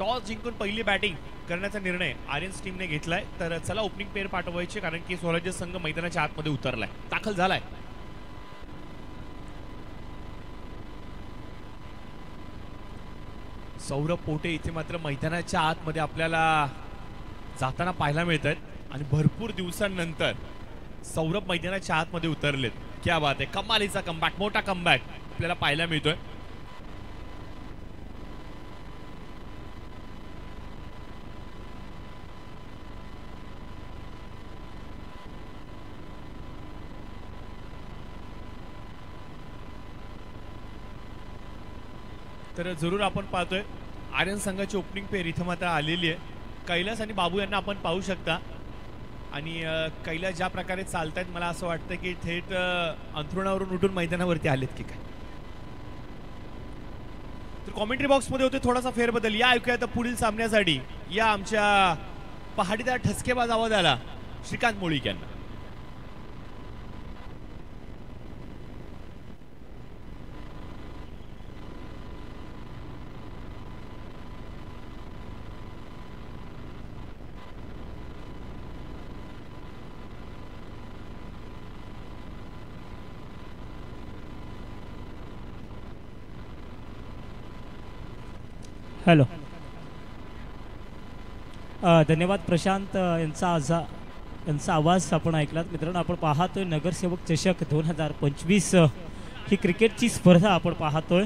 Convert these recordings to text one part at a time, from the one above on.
Toss जिंकून पहिली batting करण्याचा निर्णय आर्यन्स टीमने घेतलाय. तर चला ओपनिंग पेअर पाठवायचे, कारण की स्वराज्य संघ मैदानाच्या आतमध्ये उतरलाय, दाखल झालाय. सौरभ पोटे इथे मात्र मैदानाच्या आतमध्ये आपल्याला जाताना पाहायला मिळत आहेत, आणि भरपूर दिवसांनंतर सौरभ मैदानाच्या आतमध्ये उतरलेत. क्या बात आहे, कमालीचा कमबॅक, मोठा कमबॅक आपल्याला पाहायला मिळतोय. तर जरूर आपण पाहतोय आर्यन संघाची ओपनिंग पेअर इथं मात्र आलेली आहे. कैलास आणि बाबू यांना आपण पाहू शकता, आणि कैलास ज्या प्रकारे चालतायत मला असं वाटतं की थेट अंथरुणावरून उठून मैदानावरती आलेत की काय. तर कॉमेंट्री बॉक्समध्ये होते थोडासा फेरबदल. या ऐकूया आता पुढील सामन्यासाठी या आमच्या पहाडीदार ठसकेबाज आवाजाला श्रीकांत मोळीक यांना. हॅलो. धन्यवाद प्रशांत. यांचा आवाज आपण ऐकलात. मित्रांनो, आपण पाहतोय नगरसेवक चषक 2025 ही क्रिकेटची स्पर्धा आपण पाहतोय.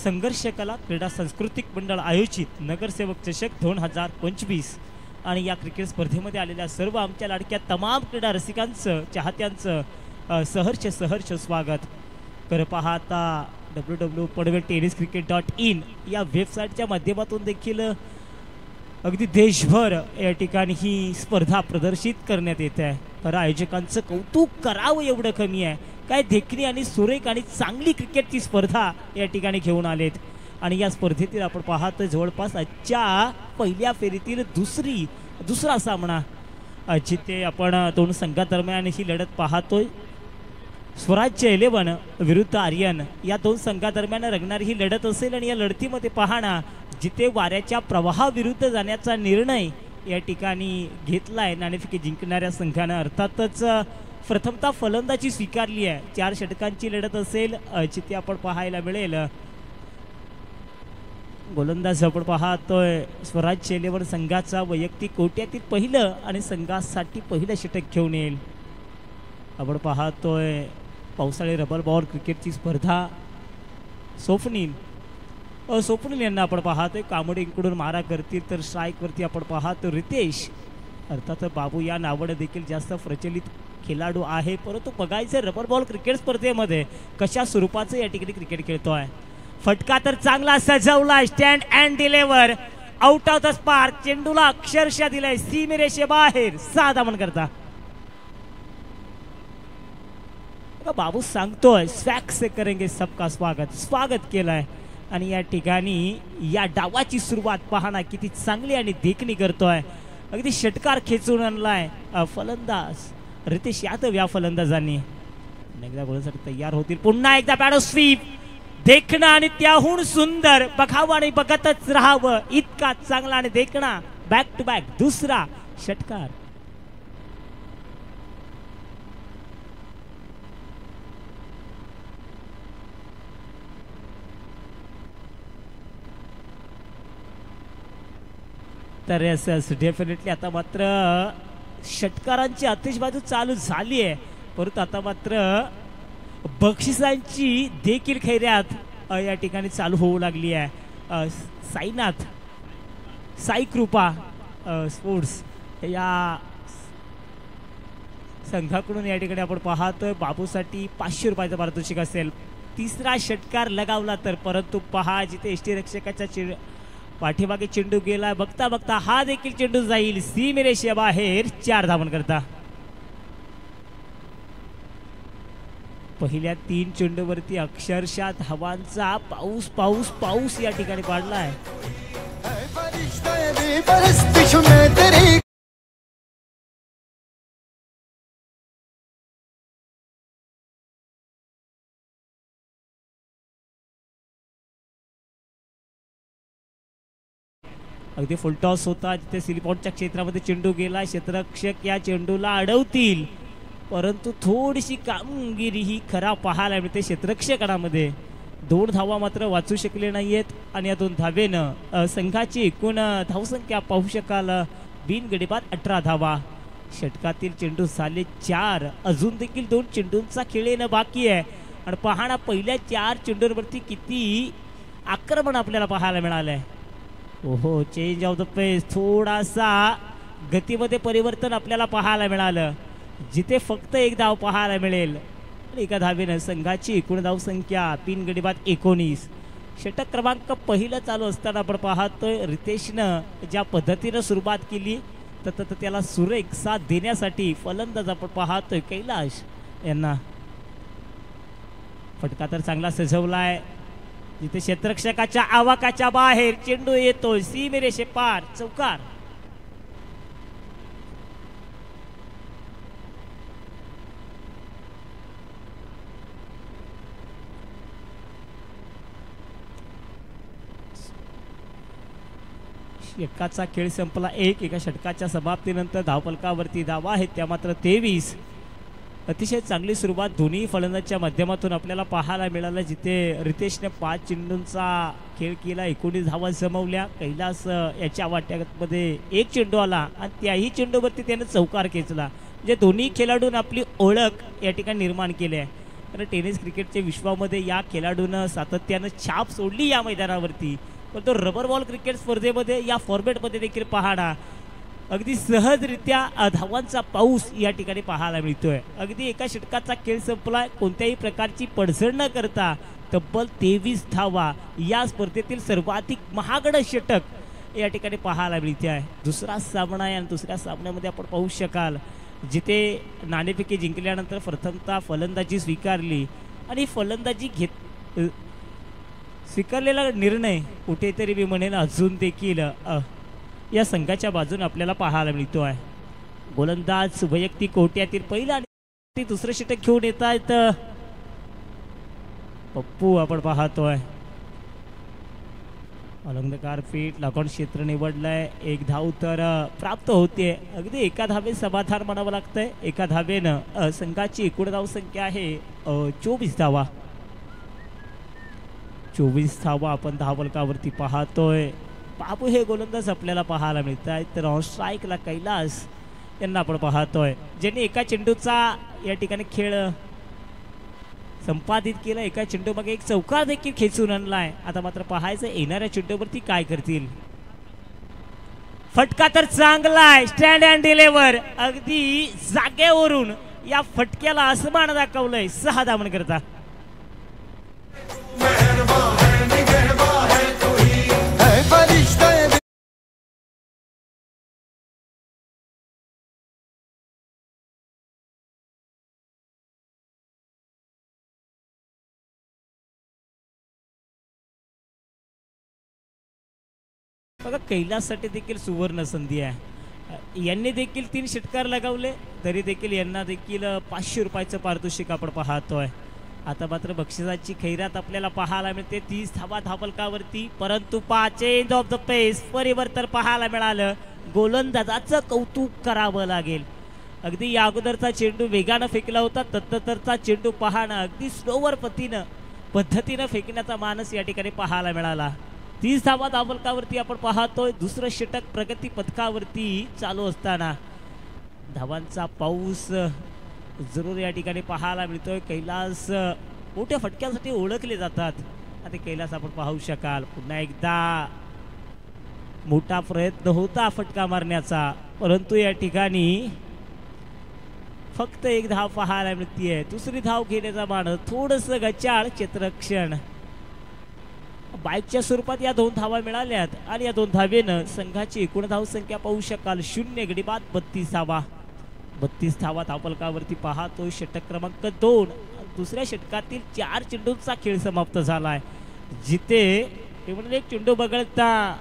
संघर्ष कला क्रीडा सांस्कृतिक मंडळ आयोजित नगरसेवक चषक 2025, आणि या क्रिकेट स्पर्धेमध्ये आलेल्या सर्व आमच्या लाडक्या तमाम क्रीडा रसिकांचं, चाहत्यांचं सहर्ष स्वागत. कर पाहता www.padveltenniscricket.in या वेबसाईटच्या माध्यमातून देखील अगदी देशभर या ठिकाणी ही स्पर्धा प्रदर्शित करण्यात येत आहे. तर आयोजकांचं कौतुक करावं एवढं कमी आहे. काय देखणी आणि सुरेख आणि चांगली क्रिकेटची स्पर्धा या ठिकाणी घेऊन आलेत. आणि या स्पर्धेतील आपण पाहतोय जवळपास आजच्या पहिल्या फेरीतील दुसरा सामना जिथे आपण दोन संघादरम्यान ही लढत पाहतोय. स्वराज्य 11 विरुद्ध आर्यन या दोन संघादरम्यान रंगणारी ही लढत असेल. आणि या लढतीमध्ये पाहणा जिथे वाऱ्याच्या प्रवाहाविरुद्ध जाण्याचा निर्णय या ठिकाणी घेतलाय नाणेफेकी जिंकणाऱ्या संघानं. अर्थातच प्रथमतः फलंदाजी स्वीकारली आहे. 4 षटकांची लढत असेल जिथे आपण पाहायला मिळेल गोलंदाज आपण पाहतोय स्वराज्य 11 संघाचा वैयक्तिक कोट्यातील पहिलं आणि संघासाठी पहिलं षटक घेऊन येईल. आपण पाहतोय पावसाळी रबर बॉल क्रिकेटची स्पर्धा. स्वप्नील यांना आपण पाहतोय कामोडींकडून मारा करतील. तर स्ट्राईकवरती आपण पाहतो रितेश, अर्थात बाबू या नावाने देखील जास्त प्रचलित खेळाडू आहे. परंतु बघायचं रबर बॉल क्रिकेट स्पर्धेमध्ये कशा स्वरूपाचं या ठिकाणी क्रिकेट खेळतोय. फटका तर चांगला सजवला, stand and deliver, out of the spark. चेंडूला अक्षरशः दिलाय सीमेरेषेबाहेर. 6 धावन करता बाबू सांगतोय स्वॅग से करेंगे सबका स्वागत केलंय. आणि या ठिकाणी या डावाची सुरुवात पाहणा किती चांगली आणि देखणी करतोय. अगदी षटकार खेचून आणलाय फलंदाज रितेश यादव. या फलंदाजांनी एकदा गोलसाठी तयार होतील. पुन्हा एकदा बॅट स्वीप, देखणं आणि त्याहून सुंदर. बघावं आणि बघतच राहावं इतका चांगला आणि देखणा बॅक टू बॅक दुसरा षटकार. तर डेफिनेटली आता मात्र षटकारांची आतिषबाजी चालू झाली आहे. परंतु आता मात्र बक्षिसांची देखील खैऱ्यात या ठिकाणी चालू होऊ लागली आहे. साई कृपा स्पोर्ट्स या संघाकडून या ठिकाणी आपण पाहतोय बाबूसाठी 500 रुपयाचं पारितोषिक असेल. तिसरा षटकार लगावला तर, परंतु पहा जिथे यष्टीरक्षकाच्या पाठीमागे चेंडू गेला, बघता बघता हा देखील चेंडू जाईल सीमेरेषेबाहेर. 4 धावन करता. पहिल्या 3 चेंडूवरती अक्षरशः धावांचा पाऊस या ठिकाणी पाडलाय. अगदी फुलटॉस होता जिथे सिलिपॉटच्या क्षेत्रामध्ये चेंडू गेला. क्षेत्ररक्षक या चेंडूला अडवतील, परंतु थोडीशी कामगिरी ही खरा पाहायला मिळते क्षेत्ररक्षकांमध्ये. 2 धावा मात्र वाचू शकले नाहीयेत आणि या 2 धावेनं संघाची एकूण धावसंख्या पाहू शकाल बिनगडीबाद 18 धावा. षटकातील चेंडू झाले 4, अजून देखील 2 चेंडूंचा खेळ येणं बाकी आहे. आणि पाहणा पहिल्या 4 चेंडूंवरती किती आक्रमण आपल्याला पाहायला मिळालंय. ओहो, चेंज ऑफ द पेस, थोडासा गतीमध्ये परिवर्तन आपल्याला पाहायला मिळालं, जिथे फक्त 1 धाव पाहायला मिळेल. एका धावेनं संघाची एकूण धावसंख्या बिनगडीबाद 19. षटक क्रमांक पहिलं चालू असताना आपण पाहतोय रितेशनं ज्या पद्धतीनं सुरुवात केली तर त्याला सुरेख साथ देण्यासाठी फलंदाज आपण पाहतोय कैलाश यांना. फटका तर चांगला सजवलाय, जिथे क्षेत्ररक्षकाच्या आवाकाच्या बाहेर चेंडू येतोय सीमेरेषे पार, चौकार. षटकाचा खेळ संपला. एका षटकाच्या समाप्तीनंतर धावफलकावरती धावा आहेत त्या मात्र 23. अतिशय चांगली सुरुवात दोन्ही फलंदाजच्या माध्यमातून आपल्याला पाहायला मिळालं, जिथे रितेशने 5 चेंडूंचा खेळ केला, 19 धावा जमवल्या. कैलास याच्या वाट्यामध्ये 1 चेंडू आला आणि त्याही चेंडूवरती त्याने चौकार खेचला. म्हणजे दोन्ही खेळाडूंनी आपली ओळख या ठिकाणी निर्माण केली आहे. कारण टेनिस क्रिकेटच्या विश्वामध्ये या खेळाडूनं सातत्यानं छाप सोडली या मैदानावरती. पण तो रबर बॉल क्रिकेट स्पर्धेमध्ये या फॉर्मॅटमध्ये देखील पाहणा अगदी सहजरित्या धावांचा पाऊस या ठिकाणी पाहायला मिळतोय. अगदी एका षटकाचा खेळ संपलाय, कोणत्याही प्रकारची पडझड न करता तब्बल 23 धावा या स्पर्धेतील सर्वाधिक महागड षटक या ठिकाणी पाहायला मिळते आहे. दुसरा सामना आहे आणि दुसऱ्या सामन्यामध्ये आपण पाहू शकाल जिथे नाणेफेकी जिंकल्यानंतर प्रथमतः फलंदाजी स्वीकारली आणि फलंदाजी स्वीकारलेला निर्णय कुठेतरी मी म्हणेन अजून देखील या संघाच्या बाजूने आपल्याला पाहायला मिळतो आहे. गोलंदाज वैयक्तिक कोट्यातील पहिला आणि दुसरं षटक घेऊन येत आहेत पप्पू आपण पाहतोय. अलंकार फीट लागून क्षेत्र निवडलंय, 1 धाव तर प्राप्त होते. अगदी एका धावे समाधान म्हणावं लागतंय. एका धावेनं संघाची एकूण धावसंख्या आहे 24 धावा. 24 धावा आपण धावफलकावरती पाहतोय. बाबू हे गोलंदाज आपल्याला पाहायला मिळत आहेत. तर ऑन स्ट्राईकला कैलास यांना आपण पाहतोय, ज्यांनी एका चेंडूचा या ठिकाणी खेळ संपादित केला. एका चेंडू मागे 1 चौकार देखील खेचून आणलाय. आता मात्र पाहायचं येणाऱ्या चेंडूवरती काय करतील. फटका तर चांगला आहे, स्टँड अँड डिलिव्हर. अगदी जागेवरून या फटक्याला आसमान दाखवलंय 6 धावन करता. बघा, कैलाससाठी देखील सुवर्ण संधी आहे. यांनी देखील 3 षटकार लगावले, तरी देखील यांना देखील 500 रुपयाचं पारितोषिक आपण पाहतोय. आता मात्र बक्षिसाची खैरात आपल्याला पाहायला मिळते 30 धावा धावफलकावरती. परंतु चेंज ऑफ द पेस, परिवर्तन पाहायला मिळालं. गोलंदाजाचं कौतुक करावं लागेल. अगदी या अगोदरचा चेंडू वेगानं फेकला होता, तत्तरचा चेंडू पाहणं अगदी स्लोवर पद्धतीनं फेकण्याचा मानस या ठिकाणी पाहायला मिळाला. 30 धावा धावफलकावरती आपण पाहतोय. दुसरं षटक प्रगती पथकावरती चालू असताना धावांचा पाऊस जरूर या ठिकाणी पाहायला मिळतोय. कैलास मोठ्या फटक्यासाठी ओळखले जातात. आता कैलास आपण पाहू शकाल पुन्हा एकदा मोठा प्रयत्न होता फटका मारण्याचा, परंतु या ठिकाणी फक्त 1 धाव पाहायला मिळतीये. दुसरी धाव घेण्याचा मानस थोडंसं गचाळ क्षेत्ररक्षण. बाईकच्या स्वरूपात या 2 धावा मिळाल्यात आणि या 2 धावेनं संघाची एकूण धावसंख्या पाहू शकाल 0 गडीबाद 32 धावा. 32 धावा धावफलकावरती पाहतो. षटक क्रमांक 2. दुसऱ्या षटकातील 4 चेंडूंचा खेळ समाप्त झालाय, जिथे म्हणून 1 चेंडू बगळता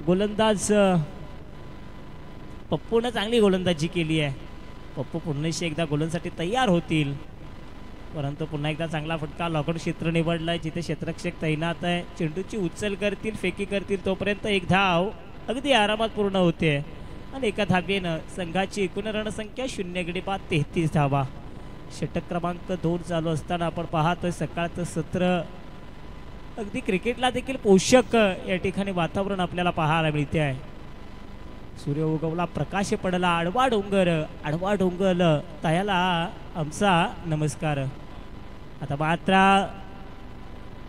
गोलंदाज पप्पूनं चांगली गोलंदाजी केली आहे. पप्पू पुन्हा एकदा गोलंदाजीसाठी तयार होतील, परंतु पुन्हा एकदा चांगला फटका लॉकआउट क्षेत्र निवडलाय, जिथे क्षेत्ररक्षक तैनात आहे. चेंडूची उचल करतील, फेकी करतील, तोपर्यंत 1 धाव अगदी आरामात पूर्ण होते आणि एका धावेनं संघाची एकूण रणसंख्या 0-33 धावा. षटक क्रमांक 2 चालू असताना आपण पाहतोय सकाळचं सत्र अगदी क्रिकेटला देखील पोषक या ठिकाणी वातावरण आपल्याला पाहायला मिळते आहे. सूर्य उगवला, प्रकाश पडला, आडवा डोंगर त्याला आमचा नमस्कार. आता मात्र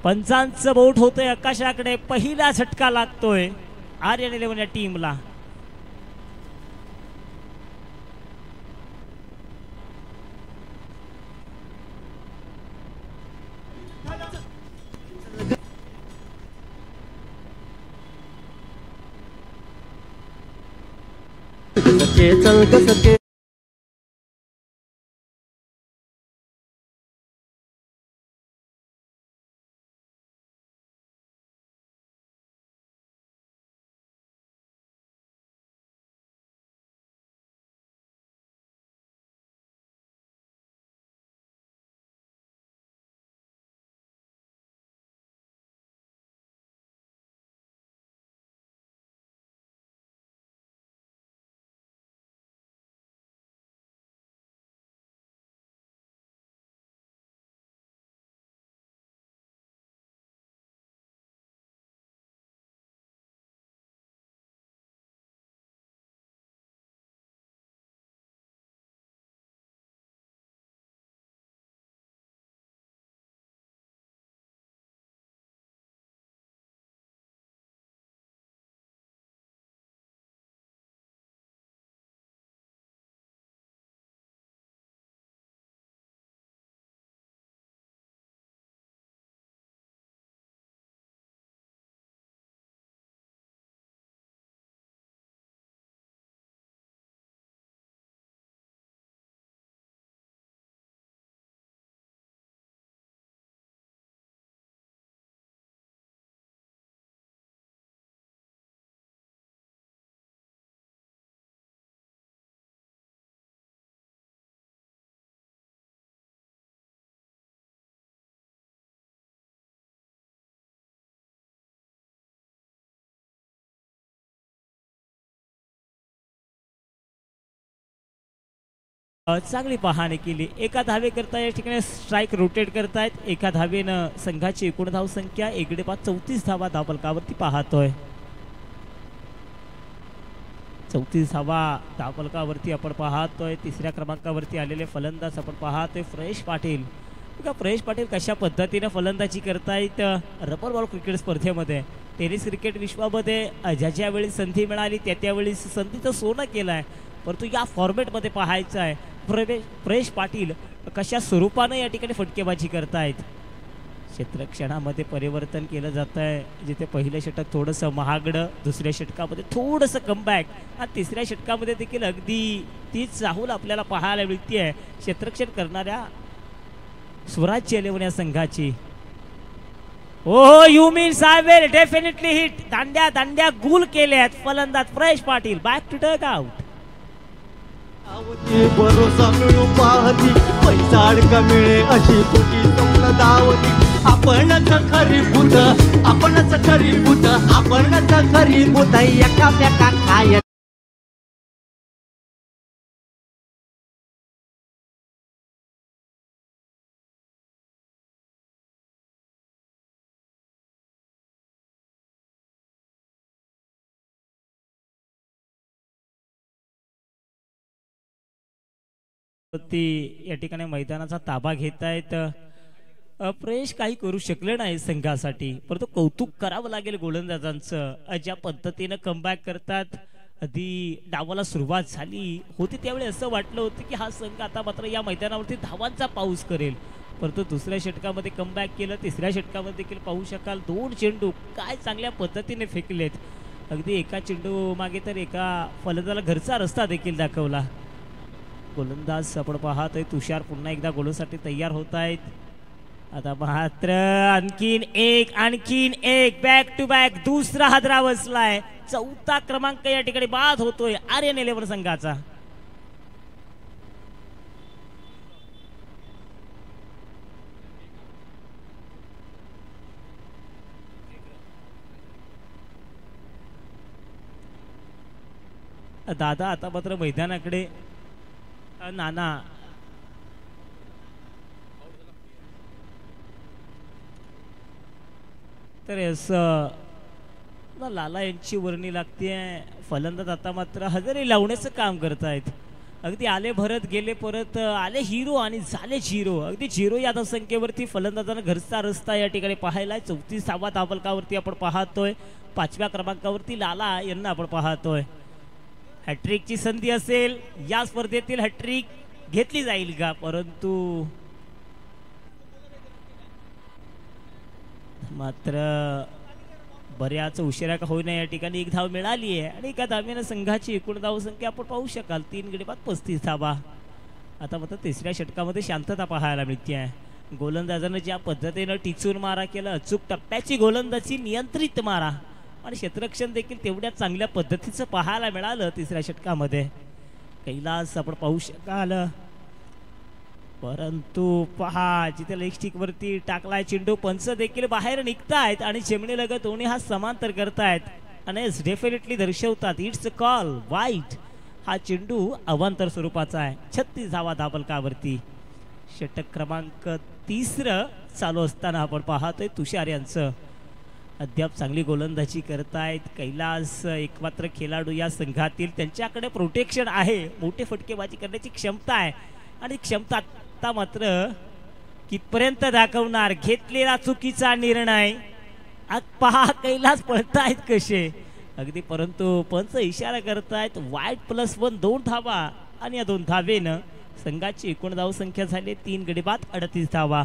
पंचांचं बोट होतंय आकाशाकडे. पहिला झटका लागतोय आर्यन 11 या टीमला. चल कसके चांगली पाहणी केली. एका धावे करता या ठिकाणी स्ट्राईक रोटेट करतायत. एका धावेनं संघाची एकूण धाव संख्या 1/34 धावा धावफलकावरती पाहतोय. 34 धावा धावफलकावरती आपण पाहतोय. तिसऱ्या क्रमांकावरती आलेले फलंदाज आपण पाहतोय फ्रेश पाटील. फ्रेश पाटील कशा पद्धतीने फलंदाजी करतायत रबर बॉल क्रिकेट स्पर्धेमध्ये. टेनिस क्रिकेट विश्वामध्ये ज्या वेळी संधी मिळाली त्यावेळी संधीचं सोनं केलं आहे. परंतु या फॉर्मॅटमध्ये पाहायचं आहे फ्रेश पाटील कशा स्वरूपानं या ठिकाणी फटकेबाजी करतायत. क्षेत्रक्षणामध्ये परिवर्तन केलं जात आहे. जिथे पहिलं षटक थोडंसं महागडं, दुसऱ्या षटकामध्ये थोडंसं कमबॅक आणि तिसऱ्या षटकामध्ये देखील अगदी तीच चाहूल आपल्याला पाहायला मिळते आहे क्षेत्ररक्षण करणाऱ्या स्वराज्य 11 या संघाची. Oh you means I will definitely hit. दांड्या गुल केल्यात फलंदाज फ्रेश Patil. Back to dugout. भरोसा मिळू पाहती, पैसा अडका मिळे अशी कुठी स्वप्न दावती. आपणच खरी भूत, आपणच खरी भूत, आपणच खरी भूत. एकामेका काय या ठिकाणी मैदानाचा ताबा घेत आहेत. फ्रेश काही करू शकले नाही संघासाठी, परंतु कौतुक करावं लागेल गोलंदाजांचं. ज्या पद्धतीनं कमबॅक करतात. आधी डावाला सुरुवात झाली होती त्यावेळी असं वाटलं होतं की हा संघ आता मात्र या मैदानावरती धावांचा पाऊस करेल, परंतु दुसऱ्या षटकामध्ये कमबॅक केलं. तिसऱ्या षटकामध्ये देखील पाहू शकाल 2 चेंडू काय चांगल्या पद्धतीने फेकलेत. अगदी एका चेंडू मागे तर एका फलंदाजाला घरचा रस्ता देखील दाखवला. गोलंदाज आपण पाहतोय तुषार पुन्हा एकदा गोलसाठी तयार होत आहेत. आता मात्र आणखीन एक बॅक टू बॅक दुसरा हादरा बसलाय. 4था क्रमांक या ठिकाणी बाद होतोय आर्यन 11 संघाचा. दादा आता मात्र मैदानाकडे नाना तर असं लाला यांची वर्णी लागते. फलंदाज आता मात्र हजेरी लावण्याचं काम करतायत. अगदी आले भरत गेले परत आले हिरो आणि झाले झिरो. अगदी झिरो या धावसंख्येवरती फलंदाजांना घरचा रस्ता या ठिकाणी पाहायला. 34व्या धावफलकावरती आपण पाहतोय. 5व्या क्रमांकावरती लाला यांना आपण पाहतोय. हॅट्रिकची संधी असेल या स्पर्धेतील. हॅट्रिक घेतली जाईल का, परंतु मात्र बऱ्याच उशिरा का होईना या ठिकाणी एक धाव मिळाली आहे आणि एका धावेनं संघाची एकूण धावसंख्या आपण पाहू शकाल 3 गडी बाद 35 धावा. आता मात्र तिसऱ्या षटकामध्ये शांतता पाहायला मिळते आहे. गोलंदाजानं ज्या पद्धतीनं टिचून मारा केला, अचूक टप्प्याची गोलंदाजी, नियंत्रित मारा आणि क्षेत्ररक्षण देखील तेवढ्या चांगल्या पद्धतीचं पाहायला मिळालं तिसऱ्या षटकामध्ये. कैलास आपण पाहू शकाल, परंतु पहा जिथे लेग स्टिक वरती टाकलाय चेंडू, पंच देखील बाहेर निघतायत आणि चिमणी लगत दोन्ही हा समांतर करतायत आणि डेफिनेटली दर्शवतात इट्स कॉल वाईट. हा चेंडू अवांतर स्वरूपाचा आहे. 36 धावा धावफलकावरती. षटक क्रमांक 3 चालू असताना आपण पाहतोय तुषार यांचं अद्याप चांगली गोलंदाजी करतायत. कैलास एकमात्र खेळाडू या संघातील, त्यांच्याकडे प्रोटेक्शन आहे, मोठे फटकेबाजी करण्याची क्षमता आहे आणि क्षमता आता मात्र कितपर्यंत दाखवणार. घेतलेला चुकीचा निर्णय. पहा कैलास पळतायत कसे अगदी, परंतु पंच इशारा करतायत वाईट +1 2 धावा आणि या 2 धावेनं संघाची एकूण धावसंख्या झाली 3 गडी बाद 38 धावा.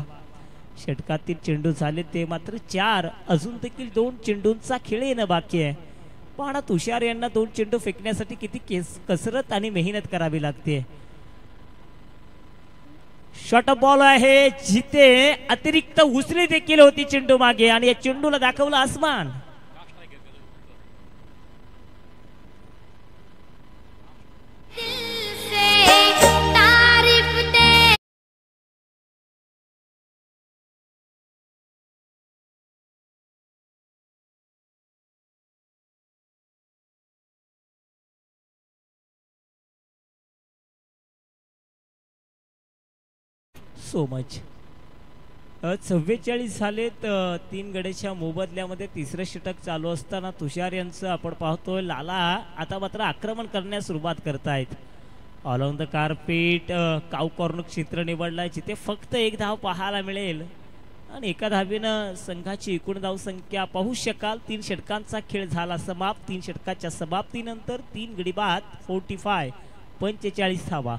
षटकातील चेंडू झाले ते मात्र 4. अजून देखील 2 चेंडूंचा खेळ येणं बाकी आहे. पण तुषार यांना 2 चेंडू फेकण्यासाठी किती कसरत आणि मेहनत करावी लागते. शॉर्ट बॉल आहे जिथे अतिरिक्त उसळी देखील होती चेंडू मागे आणि या चेंडूला दाखवलं आसमान. So much. 44 झालेत 3 गड्याच्या मोबदल्यामध्ये. तिसरं षटक चालू असताना तुषार यांचं आपण पाहतोय लाला आता मात्र आक्रमण करण्यास सुरुवात करतायत. All on the carpet cow corner क्षेत्र निवडलाय जिथे फक्त 1 धाव पाहायला मिळेल आणि एका धावेनं संघाची एकूण धावसंख्या पाहू शकाल. 3 षटकांचा खेळ झाला समाप्त. 3 षटकाच्या समाप्तीनंतर 3 गडी बाद 45 धावा.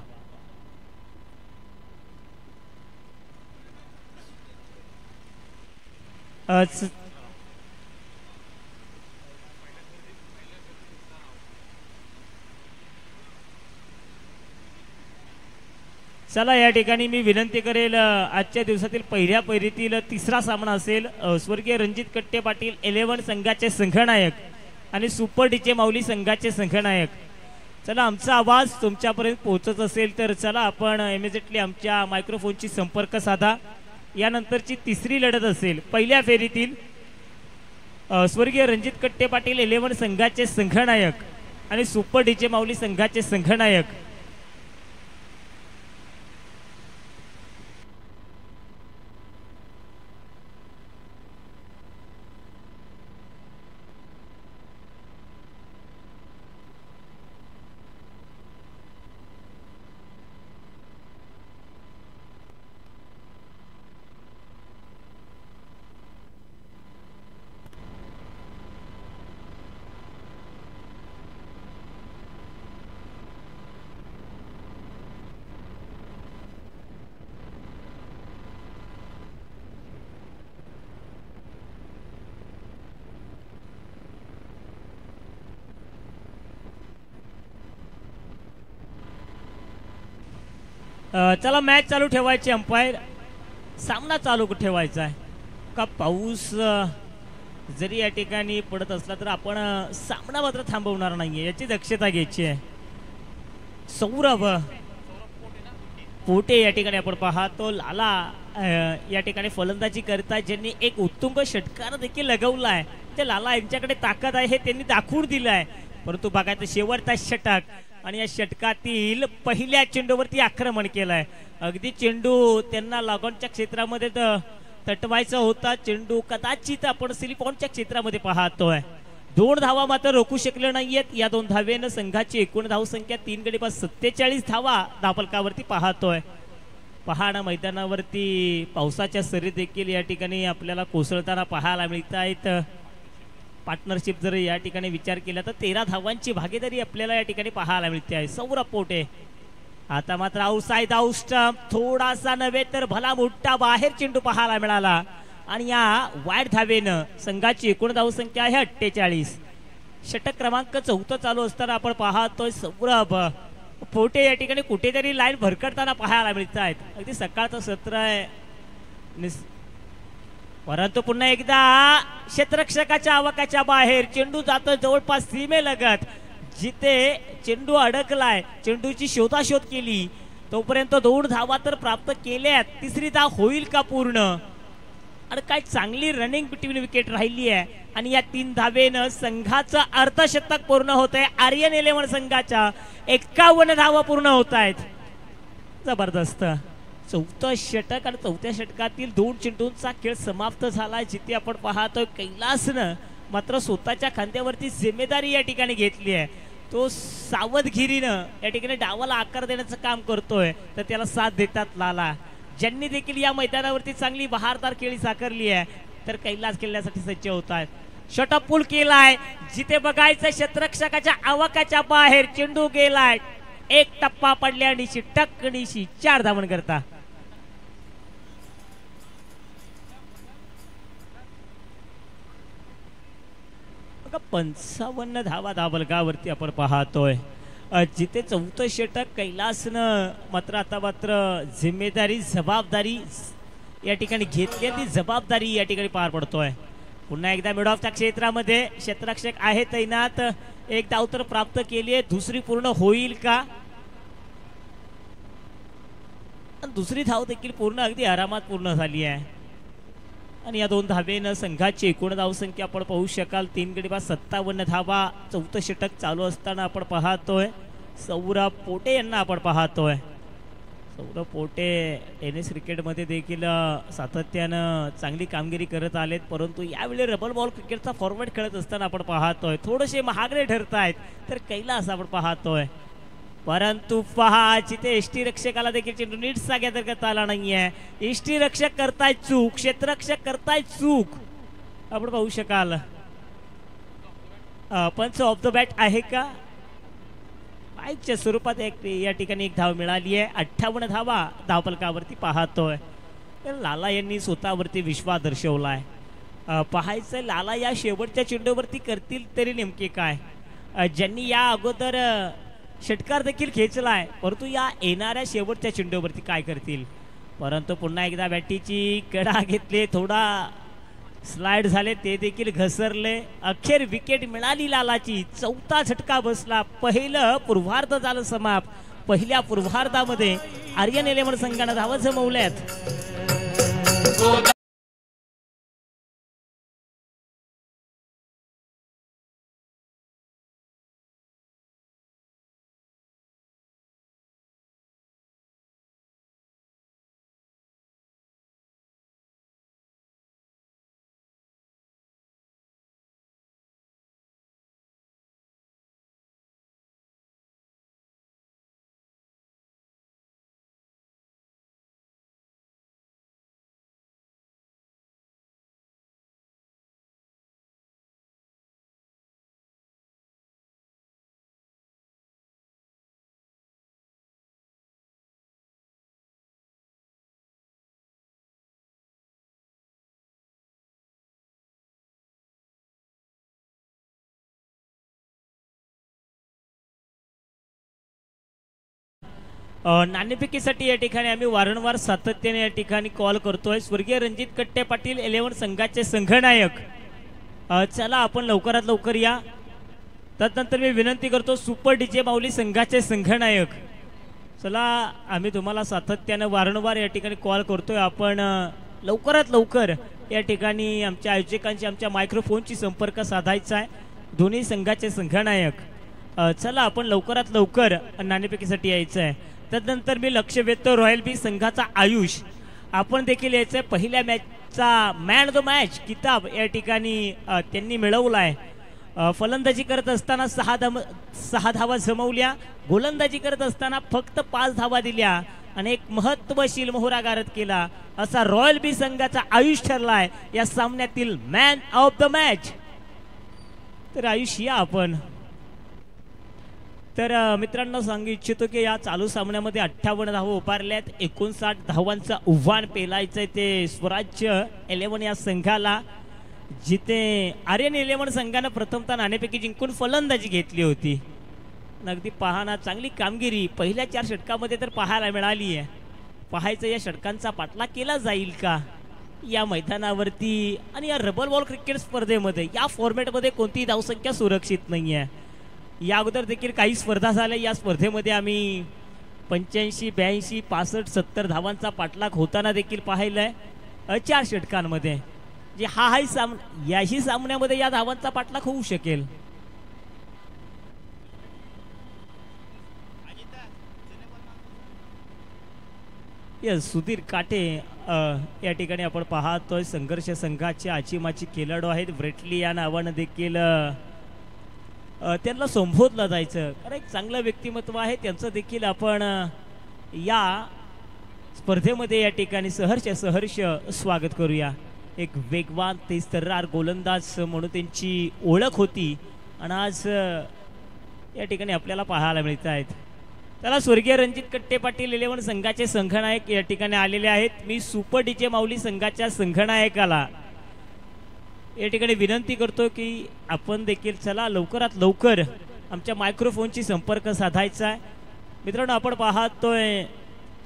चला या ठिकाणी मी विनंती करेल, आजच्या दिवसातील पहिल्या फेरीतील तिसरा सामना असेल. स्वर्गीय रणजित कट्टे पाटील 11 संघाचे संघनायक आणि सुपर डीजे माऊली संघाचे संघनायक. चला आमचा आवाज तुमच्यापर्यंत पोहोचत असेल तर चला आपण इमिजिएटली आमच्या मायक्रोफोनची संपर्क साधा. यानंतरची तिसरी लढत असेल पहिल्या फेरीतील स्वर्गीय रणजित कट्टे पाटील 11 संघाचे संघनायक आणि सुपर डीजे माऊली संघाचे संघनायक. चला मॅच चालू ठेवायची. अंपायर सामना चालू ठेवायचा आहे का. पाऊस जरी या ठिकाणी पडत असला तर आपण सामना मात्र थांबवणार नाहीये याची दक्षता घ्यायची आहे. सौरभ पोटे या ठिकाणी आपण पाहतो लाला या ठिकाणी फलंदाजी करताय, ज्यांनी एक उत्तुंग षटकार देखील लगवलाय. ते लाला यांच्याकडे ताकद आहे हे त्यांनी दाखवून दिलं आहे. परंतु बघायचं शेवटचा षटक आणि या षटकातील पहिल्या चेंडूवरती आक्रमण केलंय. अगदी चेंडू त्यांना लागूनच्या क्षेत्रामध्ये तटवायचा होता. चेंडू कदाचित आपण सिलिकॉनच्या क्षेत्रामध्ये पाहतोय. 2 धावा मात्र रोखू शकले नाहीयेत. या 2 धावेनं संघाची एकूण धावसंख्या 3 गडी बाद 47 धावा धावफलकावरती पाहतोय. पहाणा मैदानावरती पावसाच्या सरी देखील या ठिकाणी आपल्याला कोसळताना पाहायला मिळत आहेत. पार्टनरशिप जर या ठिकाणी विचार केला तर 13 धावांची भागीदारी आपल्याला या ठिकाणी पाहायला मिळते आहे. सौरभ पोटे आता मात्र आउटसाइड आउट स्टंप, थोडासा नव्हे तर भला मोठा बाहेर चेंडू पाहायला मिळाला आणि या वाईट धावेनं संघाची एकूण धावसंख्या आहे 48. षटक क्रमांक 4 चालू असताना आपण पाहतोय सौरभ पोटे या ठिकाणी कुठेतरी लाईन भरकटताना पाहायला मिळत आहेत. अगदी सकाळचं सत्र आहे परंतु पुन्हा एकदा क्षेत्ररक्षकाच्या आवाकाच्या बाहेर चेंडू जातो जवळपास सीमेलगत. जिथे चेंडू अडकलाय, चेंडूची शोधाशोध केली तोपर्यंत 2 धावा तर प्राप्त केल्यात. 3री धाव होईल का पूर्ण? आणि काय चांगली रनिंग बिटवीन विकेट राहिली आहे आणि या 3 धावेनं संघाचं अर्धशतक पूर्ण होत आहे. आर्यन 11 संघाच्या 51 धावा पूर्ण होत आहेत. जबरदस्त 4थं षटक आणि 4थ्या षटकातील 2 चेंडूंचा खेळ समाप्त झाला. जिथे आपण पाहतोय कैलासनं मात्र स्वतःच्या खांद्यावरती जिम्मेदारी या ठिकाणी घेतली आहे. तो सावधगिरीनं या ठिकाणी डावाला आकार देण्याचं काम करतोय तर त्याला साथ देतात लाला, ज्यांनी देखील या मैदानावरती चांगली बहारदार खेळी साकारली आहे. तर कैलास खेळण्यासाठी सज्ज होत आहेत. षटक पूल केलाय, जिथे बघायचं क्षेत्ररक्षकाच्या आवाकाच्या बाहेर चेंडू गेलाय. 1 टप्पा पडल्यानिशी टक्कनिशी 4 धावन करता. बघा 55 धावा धावफलकावरती आपण पाहतोय. जिथे 4थं षटक कैलासनं मात्र आता मात्र जिम्मेदारी जबाबदारी या ठिकाणी घेतली. ती जबाबदारी या ठिकाणी पार पडतोय. पुन्हा एकदा मिड ऑफच्या क्षेत्रामध्ये क्षेत्ररक्षक आहे तैनात. 1 धाव तर प्राप्त केली आहे. 2री पूर्ण होईल का? 2री धाव देखील पूर्ण अगदी आरामात पूर्ण झाली आहे. आणि या 2 धावेनं संघाची एकूण धावसंख्या आपण पाहू शकाल 3 गडी बाद 57 धावा. 4थं षटक चालू असताना आपण पाहतोय सौरभ पोटे यांना आपण पाहतोय. सौरभ पोटे टेनिस क्रिकेटमध्ये देखील सातत्यानं चांगली कामगिरी करत आलेत. परंतु यावेळी रबर बॉल क्रिकेटचा फॉरवर्ड खेळत असताना आपण पाहतोय थोडेसे महागडे ठरत आहेत. तर कैलास आपण पाहतोय. परंतु पहा जिथे एसटी रक्षकाला देखील चेंडू नीट साग्यादर करता आला नाहीये. एसटी रक्षक करताय चूक, क्षेत्ररक्षक करताय चूक. आपण पाहू शकाल पंच ऑफ द बॅट आहे का? पायच्या स्वरूपात या ठिकाणी 1 धाव मिळाली आहे. 58 धावा धावफलकावरती पाहतोय. लाला यांनी स्वतःवरती विश्वास दर्शवलाय. पाहायचं लाला या शेवटच्या चेंडूवरती करतील तरी नेमके काय. ज्यांनी या अगोदर षटकार देखील खेचलाय परंतु या येणाऱ्या शेवटच्या चेंडूवरती काय करतील. परंतु पुन्हा एकदा बॅटीची कडा घेतले, थोडा स्लाइड झाले, ते देखील घसरले. अखेर विकेट मिळाली लालाची. 4था झटका बसला. पहिलं पूर्वार्ध झालं समाप्त. पहिल्या पूर्वार्धामध्ये आर्यन 11 संघानं धावा जमवल्यात. नाणेफेकीसाठी या ठिकाणी आम्ही वारंवार सातत्याने या ठिकाणी कॉल करतोय. स्वर्गीय रणजित कट्टे पाटील 11 संघाचे संघनायक, चला आपण लवकरात लवकर या. तदनंतर मी विनंती करतो सुपर डीजे माऊली संघाचे संघनायक, चला आम्ही तुम्हाला सातत्याने वारंवार या ठिकाणी कॉल करतोय. आपण लवकरात लवकर या ठिकाणी आमच्या आयोजकांची आमच्या मायक्रोफोनची संपर्क साधायचा आहे. दोन्ही संघाचे संघनायक चला आपण लवकरात लवकर नाणेफेकीसाठी यायचं आहे. त्यानंतर मी लक्ष वेधतो रॉयल बी संघाचा आयुष. आपण देखील यायचं आहे. पहिल्या मॅचचा मॅन ऑफ द मॅच किताब या ठिकाणी त्यांनी मिळवला आहे. फलंदाजी करत असताना 6 धावा जमवल्या, गोलंदाजी करत असताना फक्त 5 धावा दिल्या आणि एक महत्वशील मोहरा गारद केला. असा रॉयल बी संघाचा आयुष ठरलाय या सामन्यातील मॅन ऑफ द मॅच. तर आयुष या आपण. तर मित्रांनो सांगू इच्छितो की या चालू सामन्यामध्ये 58 धावा उभारल्यात. 59 धावांचा आव्हान पेलायचंय ते स्वराज्य 11 या संघाला, जिथे आर्यन 11 संघानं प्रथमतः नाणेफेकी जिंकून फलंदाजी घेतली होती. अगदी पाहणा चांगली कामगिरी पहिल्या 4 षटकामध्ये तर पाहायला मिळाली आहे. पाहायचं या षटकांचा पाठलाग केला जाईल का या मैदानावरती. आणि या रबर बॉल क्रिकेट स्पर्धेमध्ये या फॉर्मॅटमध्ये कोणतीही धावसंख्या सुरक्षित नाही आहे. या अगोदर देखील काही स्पर्धा झाल्या. या स्पर्धेमध्ये आम्ही 85, 82, 65, 70 धावांचा पाठलाग होताना देखील पाहिलंय 4 षटकांमध्ये. जे याही सामन्यामध्ये या धावांचा पाठलाग होऊ शकेल. सुधीर काटे या ठिकाणी आपण पाहतोय संघर्ष संघाचे आचिमाची खेळाडू आहेत. ब्रेटली या नावानं देखील त्यांना संबोधलं जायचं, कारण एक चांगलं व्यक्तिमत्व आहे त्यांचं देखील आपण या स्पर्धेमध्ये या ठिकाणी सहर्ष स्वागत करूया. एक वेगवान तेजतर्रार गोलंदाज म्हणून त्यांची ओळख होती आणि आज या ठिकाणी आपल्याला पाहायला मिळत आहेत. त्याला स्वर्गीय रणजित कट्टे पाटील 11 संघाचे संघनायक या ठिकाणी आलेले आहेत. मी सुपर डीजे माऊली संघाच्या संघनायकाला या ठिकाणी विनंती करतो की आपण देखील चला लवकरात लवकर आमच्या मायक्रोफोनशी संपर्क साधायचा आहे. मित्रांनो आपण पाहतोय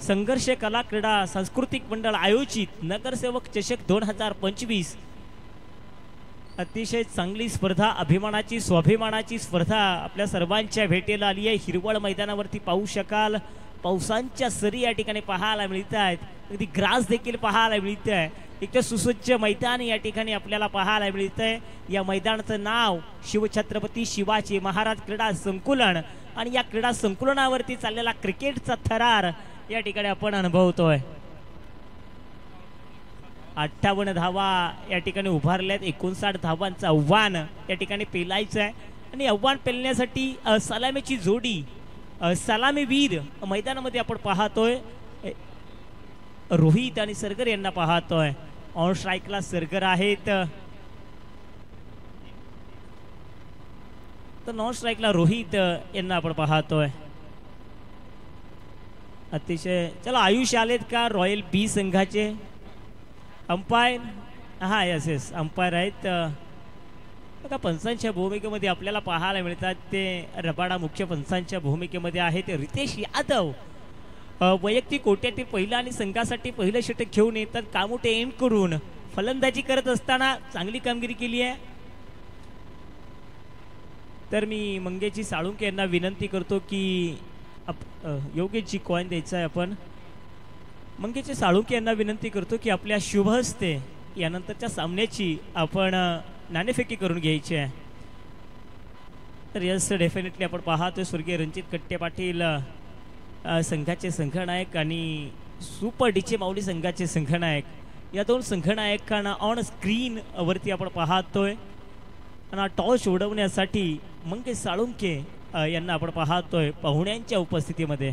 संघर्ष कला क्रीडा सांस्कृतिक मंडळ आयोजित नगरसेवक चषक 2025 अतिशय चांगली स्पर्धा, अभिमानाची स्वाभिमानाची स्पर्धा आपल्या सर्वांच्या भेटीला आली आहे. हिरवळ मैदानावरती पाहू शकाल, पावसांच्या सरी या ठिकाणी पाहायला मिळत आहेत. अगदी ग्रास देखील पाहायला मिळत आहे. एक सुसज्ज मैदान या ठिकाणी आपल्याला पाहायला मिळत आहे. या मैदानाचं नाव शिवछत्रपती शिवाजी महाराज क्रीडा संकुलन आणि या क्रीडा संकुलनावरती चाललेला क्रिकेटचा थरार या ठिकाणी आपण अनुभवतोय. 58 धावा या ठिकाणी उभारल्यात. 59 धावांचं आव्हान या ठिकाणी पेलायचं आहे आणि आव्हान पेलण्यासाठी सलामीची जोडी सलामीवीर मैदानामध्ये आपण पाहतोय. रोहित आणि सरगर यांना पाहतोय. ऑन स्ट्राईकला सरगर आहेत, तर नॉन स्ट्राईकला रोहित यांना आपण पाहतोय. अतिशय चला आयुष आलेत का रॉयल बी संघाचे अंपायर. हा यस अंपायर आहेत. बघा पंचांच्या भूमिकेमध्ये आपल्याला पाहायला मिळतात ते रबाडा मुख्य पंचांच्या भूमिकेमध्ये आहेत. रितेश यादव वैयक्तिक कोट्यातील पहिला आणि संघासाठी पहिलं षटक घेऊन येतात. कामोटे एंड करून फलंदाजी करत असताना चांगली कामगिरी केली आहे. तर मी मंगेशजी साळुंके यांना विनंती करतो की योगेशजी कॉइन द्यायचा आहे आपण. मंगेशजी साळुंके यांना विनंती करतो की आपल्या शुभ हस्ते यानंतरच्या सामन्याची आपण नाणेफेकी करून घ्यायची आहे. तर यस डेफिनेटली आपण पाहतोय स्वर्गीय रणजित कट्टे पाटील संघाचे संघनायक आणि सुपर डीचे माऊली संघाचे संघनायक या दोन संघनायकांना ऑन स्क्रीन वरती आपण पाहतोय. आणि टॉस उडवण्यासाठी मंगेश साळुंके यांना आपण पाहतोय पाहुण्यांच्या उपस्थितीमध्ये.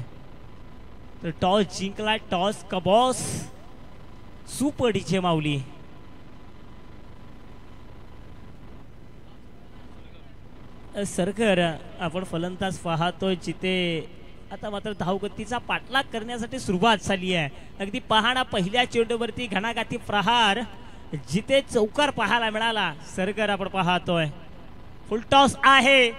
तर टॉस जिंकला, टॉस का बॉस सुपर डीचे माऊली. सरकर आपण फलंदाज पाहतोय जिथे आता मात्र धावगतीचा पाठलाग करण्यासाठी सुरुवात झाली आहे. अगदी पहाणा पहिल्या चेंडूवरती घणाघाती प्रहार जिथे चौकार पाहायला मिळाला. सरगर आपण पाहतोय फुल टॉस आहे.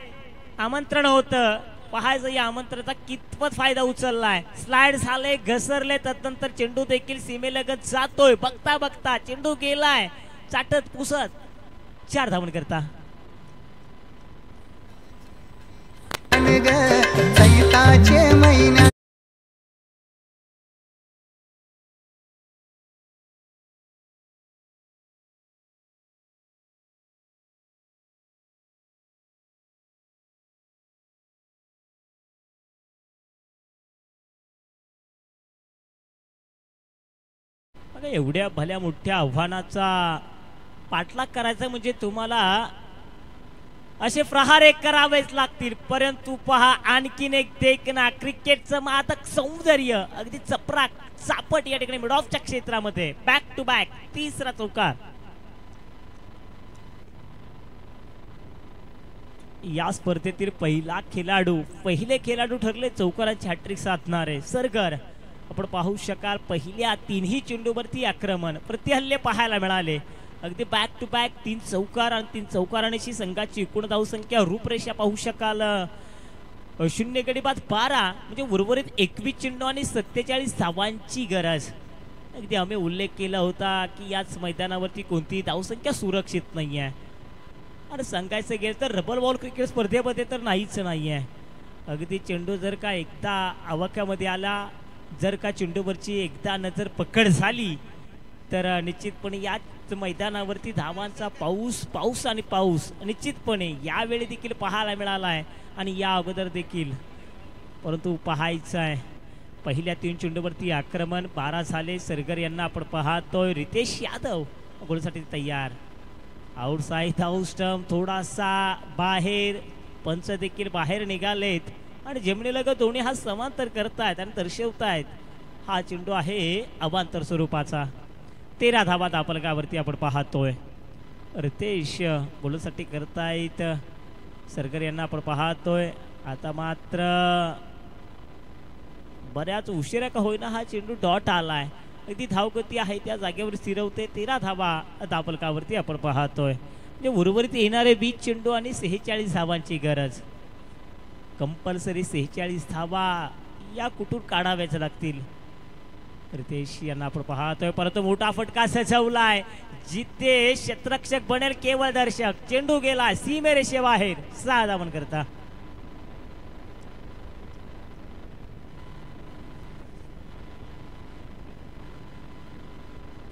आमंत्रण होतं, पाहायचं या आमंत्रणाचा कितपत फायदा उचललाय. स्लाइड झाले, घसरले, तदनंतर चेंडू देखील सीमेलगत जातोय. बघता बघता चेंडू गेलाय चाटत पुसत 4 धावन करता. चैताचे महिना बघा एवढ्या भल्या मोठ्या आव्हानाचा पाठलाग करायचा म्हणजे तुम्हाला असे प्रहार एक करावेच लागतील. परंतु पहा आणखीन एक देखना क्रिकेटचं मादक सौंदर्य अगदी चपराक चापट या ठिकाणी मिड ऑफच्या क्षेत्रामध्ये बॅक टू बॅक तिसरा चौकार. या स्पर्धेतील पहिले खेळाडू ठरले चौकारांची हॅट्रिक साधणारे सरगर. आपण पाहू शकाल पहिल्या तीनही चेंडूवरती आक्रमण प्रतिहल्ले पाहायला मिळाले. अगदी बॅक टू बॅक 3 चौकार आणि 3 चौकारांची संघाची एकूण धावसंख्या रूपरेषा पाहू शकाल 0 गडी बाद 12 म्हणजे उर्वरित 21 चेंडू आणि 47 धावांची गरज. अगदी आम्ही उल्लेख केला होता की याच मैदानावरती कोणतीही धावसंख्या सुरक्षित नाही आहे आणि सांगायचं गेलं तर रबर बॉल क्रिकेट स्पर्धेमध्ये तर नाहीच नाही आहे. अगदी चेंडू जर का एकदा आवाक्यामध्ये आला, जर का चेंडूवरची एकदा नजर पकड झाली तर निश्चितपणे याच मैदानावरती धावांचा पाऊस आणि पाऊस निश्चितपणे यावेळी देखील पाहायला मिळाला आहे आणि या अगोदर देखील. परंतु पाहायचं आहे पहिल्या 3 चेंडूवरती आक्रमण 12 झाले. सरगर यांना आपण पाहतोय. रितेश यादव गोलसाठी तयार. आउटसाइड हाऊस स्टंप थोडासा बाहेर, पंच देखील बाहेर निघालेत आणि जमिनीलगत दोन्ही हात समांतर करतायत आणि दर्शवतायत हा चेंडू आहे अवांतर स्वरूपाचा. 13 धावा धापलकावरती आपण पाहतोय. रितेश गोलसाठी करतायत. सरगर यांना आपण पाहतोय. आता मात्र बऱ्याच उशिरा का होईना हा चेंडू डॉट आलाय. अगदी धावगती आहे त्या जागेवर स्थिरवते. 13 धावा धापलकावरती आपण पाहतोय. म्हणजे उर्वरित येणारे 20 चेंडू आणि 46 धावांची गरज. कंपल्सरी 46 धावा या कुठून काढाव्याच लागतील. रितेश यांना आपण पाहतोय. परंतु मोठा फटका सजवलाय. जिथे क्षेत्ररक्षक बनेल केवळ दर्शक. चेंडू गेला सीमेरेषेबाहेर 6 धावन करता.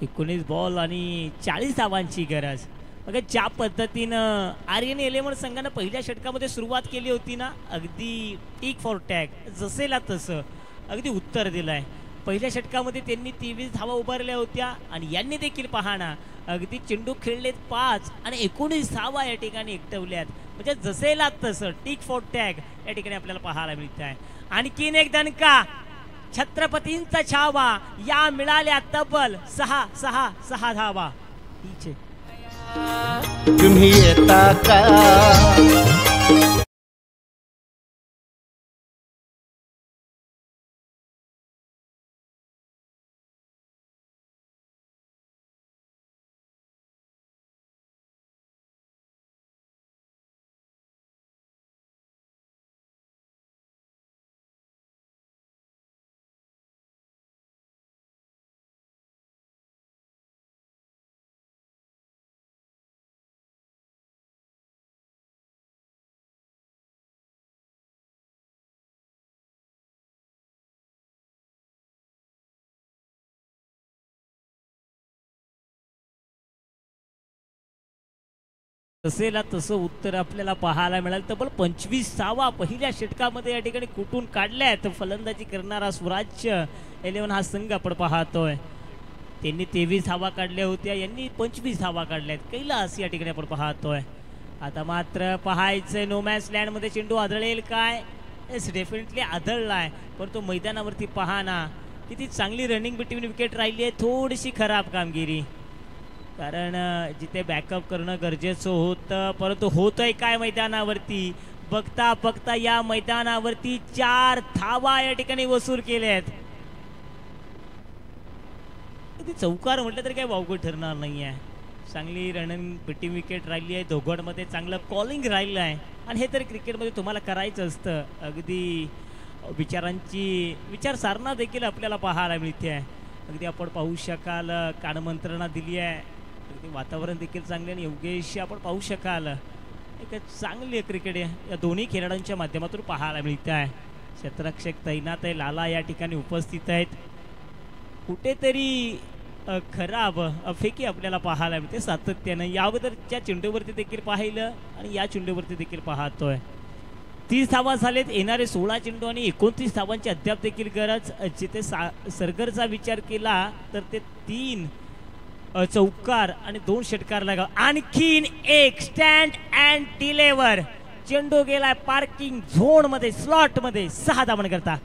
19 बॉल आणि 40 धावांची गरज. बघा ज्या पद्धतीनं आर्यन इलेव्हन संघानं पहिल्या षटकामध्ये सुरुवात केली होती ना, अगदी टिक फॉर टॅग जसेला तसं अगदी उत्तर दिलंय. पहिल्या षटकामध्ये त्यांनी 23 धावा उभारल्या होत्या आणि यांनी देखील पाहणा अगदी चेंडू खेळलेत 5 आणि 19 धावा या ठिकाणी एकटवल्यात. म्हणजे जसेला तसं टिक फॉर टॅग या ठिकाणी आपल्याला पाहायला मिळत आहे. आणखीन एक दणका छत्रपतींचा छावा. या मिळाल्या तब्बल 6 धावा. तुम्ही येता का? तसेला तसं उत्तर आपल्याला पाहायला मिळालं. तब्बल 25 धावा पहिल्या षटकामध्ये या ठिकाणी कुठून काढल्यात. फलंदाजी करणारा स्वराज्य 11 हा संघ आपण पाहतोय. त्यांनी 23 धावा काढल्या होत्या, यांनी 25 धावा काढल्यात. कैलास या ठिकाणी आपण पाहतोय. आता मात्र पाहायचं नो मॅच लँडमध्ये चेंडू आदळेल काय? येस डेफिनेटली आदळलाय. परंतु मैदानावरती पाहना किती चांगली रनिंग बिटवीन विकेट राहिली आहे. थोडीशी खराब कामगिरी, कारण जिथे बॅकअप करणं गरजेचं होतं परंतु होतंय काय मैदानावरती. बघता बघता या मैदानावरती 4 धावा या ठिकाणी वसूल केल्यात. चौकार म्हटलं तरी काही वावगं ठरणार नाही आहे. चांगली रनिंग बिटवीन विकेट राहिली आहे. दोघांमध्ये चांगलं कॉलिंग राहिलं आहे आणि हे तर क्रिकेटमध्ये तुम्हाला करायचं असतं. अगदी विचारसारणा देखील आपल्याला पाहायला मिळते आहे. अगदी आपण पाहू शकाल कानमंत्रणा दिली आहे. वातावरण देखील चांगले आणि योगेश आपण पाहू शकाल एक चांगली क्रिकेट या दोन्ही खेळाडूंच्या माध्यमातून पाहायला मिळते आहे. क्षेत्ररक्षक तैनात आहे. लाला या ठिकाणी उपस्थित आहेत. कुठेतरी खराब फेकी आपल्याला पाहायला मिळते सातत्यानं. या अगोदरच्या चेंडूवरती देखील पाहिलं आणि या चेंडूवरती देखील पाहतोय. 30 धावा झालेत, येणारे 16 चेंडू आणि 29 धावांची अद्याप देखील गरज. जिथे सरगरचा विचार केला तर ते 3 चौकार आणि 2 षटकार लागाव. आणखीन एक स्टँड अँड डिलेवर. चेंडू गेलाय पार्किंग झोन मध्ये, स्लॉट मध्ये. 6 धावन करता.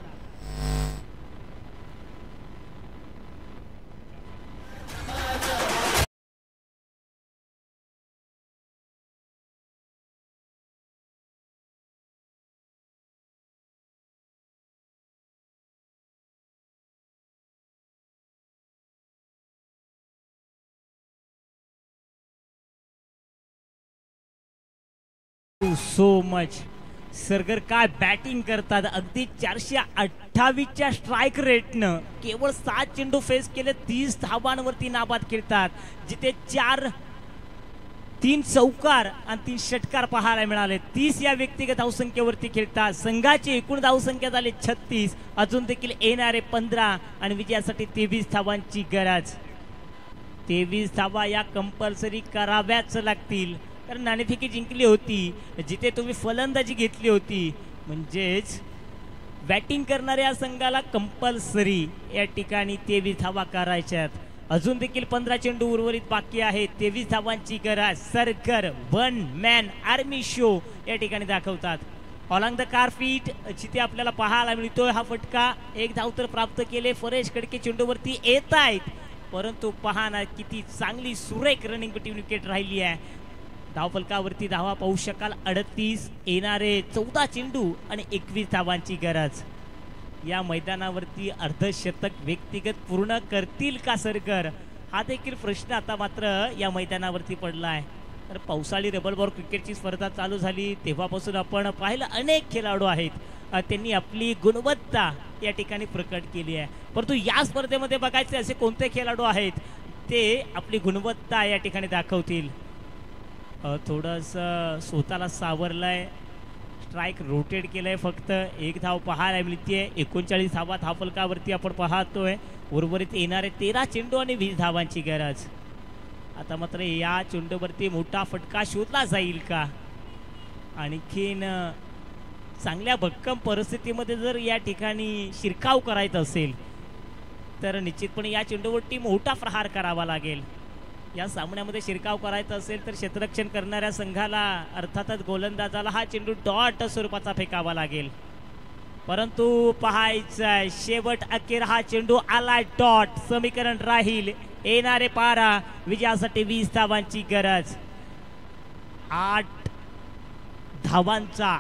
So much. सरगर काय बॅटिंग करतात. अगदी 428च्या स्ट्राईक रेटनं केवळ 7 चेंडू फेस केले, 30 धावांवरती नाबाद खेळतात. जिथे 3 चौकार आणि 3 षटकार पाहायला मिळाले. 30 या व्यक्तिगत धावसंख्येवरती खेळतात. संघाची एकूण धावसंख्या झाली 36. अजून देखील येणारे 15 आणि विजयासाठी 23 धावांची गरज. 23 धावा या कंपल्सरी कराव्याच लागतील, कारण नाणेफेकी जिंकली होती. जिथे तुम्ही फलंदाजी घेतली होती, म्हणजेच बॅटिंग करणाऱ्या संघाला कंपल्सरी या ठिकाणी 23 धावा करायच्यात. अजून देखील 15 चेंडू उर्वरित बाकी आहेत. 23 धावांची गरज. सरगर 1 मॅन आर्मी शो या ठिकाणी दाखवतात. ऑलॉंग द कारफीट जिथे आपल्याला पाहायला मिळतोय हा फटका. 1 धाव तर प्राप्त केले. फरेश खडके चेंडूवरती येत आहेत, परंतु पहा ना किती चांगली सुरेख रनिंग टीम विकेट राहिली आहे. धावफलकावरती धावा पाहू शकाल 38. येणारे 14 चेंडू आणि 21 धावांची गरज. या मैदानावरती अर्धशतक व्यक्तिगत पूर्ण करतील का सरगर, हा देखील प्रश्न आता मात्र या मैदानावरती पडला आहे. तर पावसाळी रबल बॉल क्रिकेटची स्पर्धा चालू झाली तेव्हापासून आपण पाहिलं अनेक खेळाडू आहेत, त्यांनी आपली गुणवत्ता या ठिकाणी प्रकट केली आहे. परंतु या स्पर्धेमध्ये बघायचे असे कोणते खेळाडू आहेत ते आपली गुणवत्ता या ठिकाणी दाखवतील. थोडंसं स्वतःला सावरलंय. स्ट्राईक रोटेट केलंय. फक्त 1 धाव पाहायला मिळते. 39 धावा धावफलकावरती आपण पाहतोय. उर्वरित येणारे 13 चेंडू आणि 20 धावांची गरज. आता मात्र या चेंडूवरती मोठा फटका शोधला जाईल का. आणखीन चांगल्या भक्कम परिस्थितीमध्ये जर या ठिकाणी शिरकाव करायचा असेल तर निश्चितपणे या चेंडूवरती मोठा प्रहार करावा लागेल. या सामन्यामध्ये शिरकाव करायचा असेल तर क्षेत्ररक्षण करणाऱ्या संघाला अर्थातच गोलंदाजाला हा चेंडू डॉट स्वरूपाचा फेकावा लागेल. परंतु पाहायचा शेवट अखेर हा चेंडू आला डॉट. समीकरण राहील येणारे 12. विजयासाठी 20 धावांची गरज. 8 धावांचा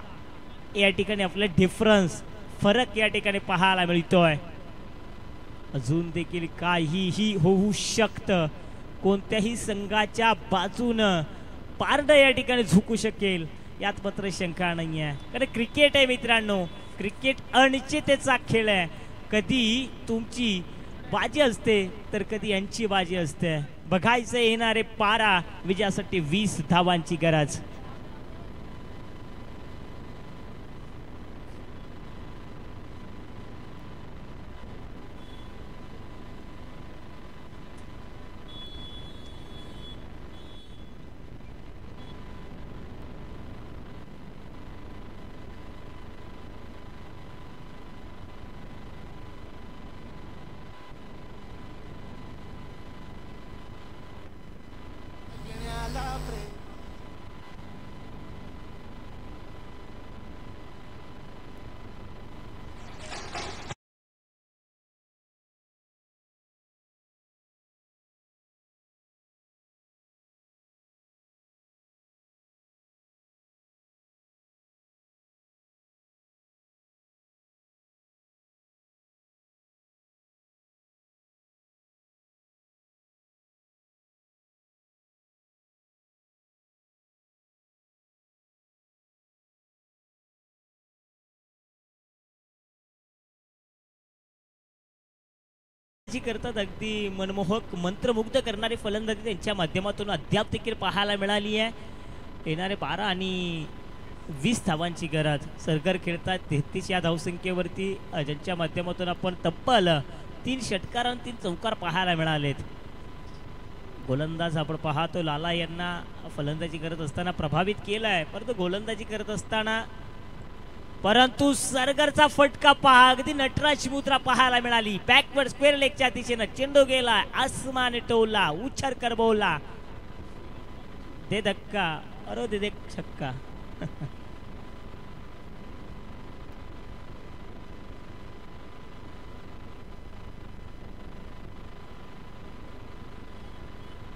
या ठिकाणी आपला डिफरन्स फरक या ठिकाणी पाहायला मिळतोय. अजून देखील काहीही होऊ शकतं. कोणत्याही संघाच्या बाजूनं पारडं या ठिकाणी झुकू शकेल यात मात्र शंका नाही आहे. कारण क्रिकेट आहे मित्रांनो. क्रिकेट अनिश्चिततेचा खेळ आहे. कधी तुमची बाजी असते तर कधी यांची बाजी असते. बघायचं येणारे 12. विजयासाठी 20 धावांची गरज. जी करतात अगदी मनमोहक मंत्रमुग्ध करणारी फलंदाजी त्यांच्या माध्यमातून अद्याप देखील पाहायला मिळाली आहे. येणारे 12 आणि 20 धावांची गरज. सरगर खेळतात 33 या धावसंख्येवरती, ज्यांच्या माध्यमातून आपण तब्बल 3 षटकार आणि 3 चौकार पाहायला मिळालेत. गोलंदाज आपण पाहतो लाला यांना फलंदाजी करत असताना प्रभावित केलं आहे, परंतु गोलंदाजी करत असताना परंतु सरगरचा फटका पहा, अगदी नटराज मुद्रा पाहायला मिळाली. बॅकवर्ड स्क्वेअर लेगच्या दिशेनं चेंडू गेला, आसमान टोला, उच्छर करबवला, दे धक्का, अरे दे छक्का.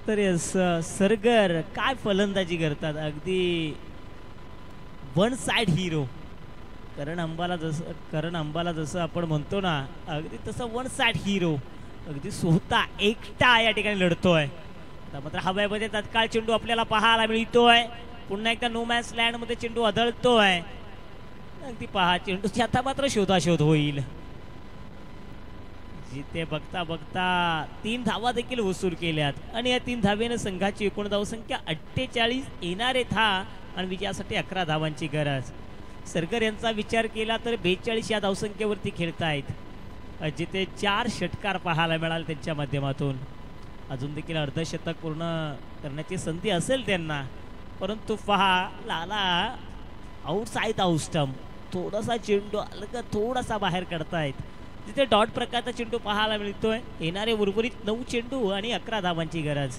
तर सरगर काय फलंदाजी करतात, अगदी वन साइड हिरो. करण अंबाला जसं आपण म्हणतो ना, अगदी तसं वन साइड हिरो, अगदी स्वतः एकटा या ठिकाणी लढतोय. मात्र हवेमध्ये तत्काळ चेंडू आपल्याला पाहायला मिळतोय. पुन्हा एकदा नो मॅन्स लँड मध्ये चेंडू आदळतोय. अगदी पहा, चेंडूची आता मात्र शोधाशोध होईल. जिथे बघता बघता 3 धावा देखील वसूल केल्यात आणि या 3 धावेनं संघाची एकूण धावसंख्या 48 येणार आहेत हा, आणि विजयासाठी 11 धावांची गरज. सरगर यांचा विचार केला तर 42 या धावसंख्येवरती खेळतायत. जिथे 4 षटकार पाहायला मिळाल त्यांच्या माध्यमातून. अजून देखील अर्धशतक पूर्ण करण्याची संधी असेल त्यांना, परंतु पहा लाला आउटसाइड आउट स्टंप, थोडासा चेंडू अलगद थोडासा बाहेर काढतायत. तिथे डॉट प्रकारचा चेंडू पाहायला मिळतोय. येणारे उर्वरित 9 चेंडू आणि 11 धावांची गरज.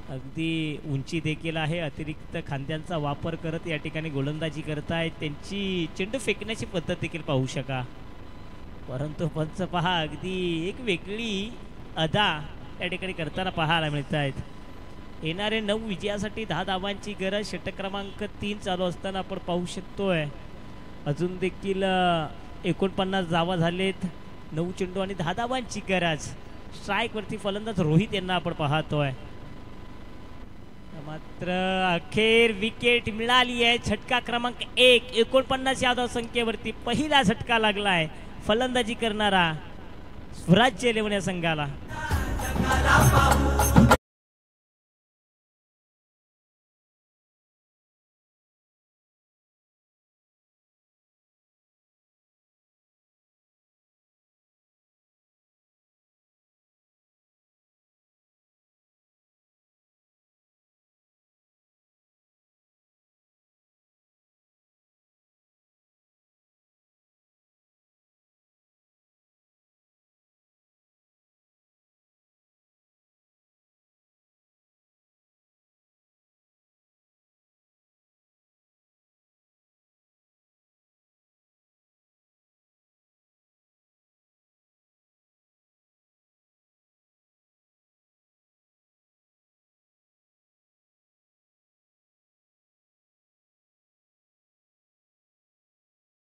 अगदी उंची देखील आहे, अतिरिक्त खांद्यांचा वापर करत या ठिकाणी गोलंदाजी करतायत. त्यांची चेंडू फेकण्याची पद्धत देखील पाहू शका. परंतु पंच पहा, अगदी एक वेगळी अदा या ठिकाणी करताना पाहायला मिळत आहेत. येणारे 9 विजयासाठी 10 धावांची गरज. षटक क्रमांक 3 चालू असताना आपण पाहू शकतोय अजून देखील 49 धावा झालेत. 9 चेंडू आणि 10 धावांची गरज. स्ट्राईक वरती फलंदाज रोहित यांना आपण पाहतोय. मात्र अखेर विकेट मिळाली आहे. झटका क्रमांक 1, 49 या धावसंख्येवरती पहिला झटका लागलाय फलंदाजी करणारा स्वराज्य 11 या संघाला.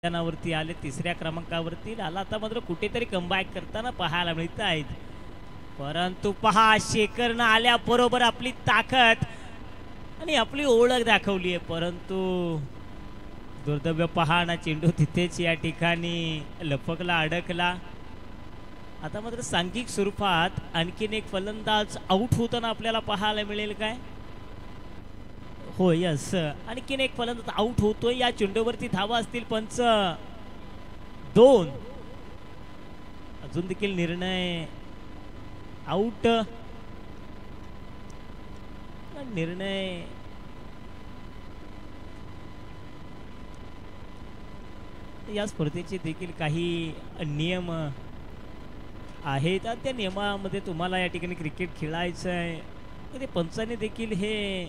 वरती आले 3ऱ्या क्रमांकावरती. लाला आता मात्र कुठेतरी कमबॅक करताना पाहायला मिळत आहेत. परंतु पहा, शेखरनं आल्याबरोबर आपली ताकद आणि आपली ओळख दाखवली आहे. परंतु दुर्दैव पहा ना, चेंडू तिथेच या ठिकाणी लपकला, अडकला. आता मात्र सांघिक स्वरूपात आणखीन एक फलंदाज आउट होताना आपल्याला पाहायला मिळेल काय? हो, यस, आणखीन एक फलंदाज आउट होतोय. या चेंडूवरती धावा असतील पंच 2. अजून देखील निर्णय आउट. निर्णय या स्पर्धेचे देखील काही नियम आहेत. त्या नियमामध्ये तुम्हाला या ठिकाणी क्रिकेट खेळायचं आहे. ते पंचांनी देखील हे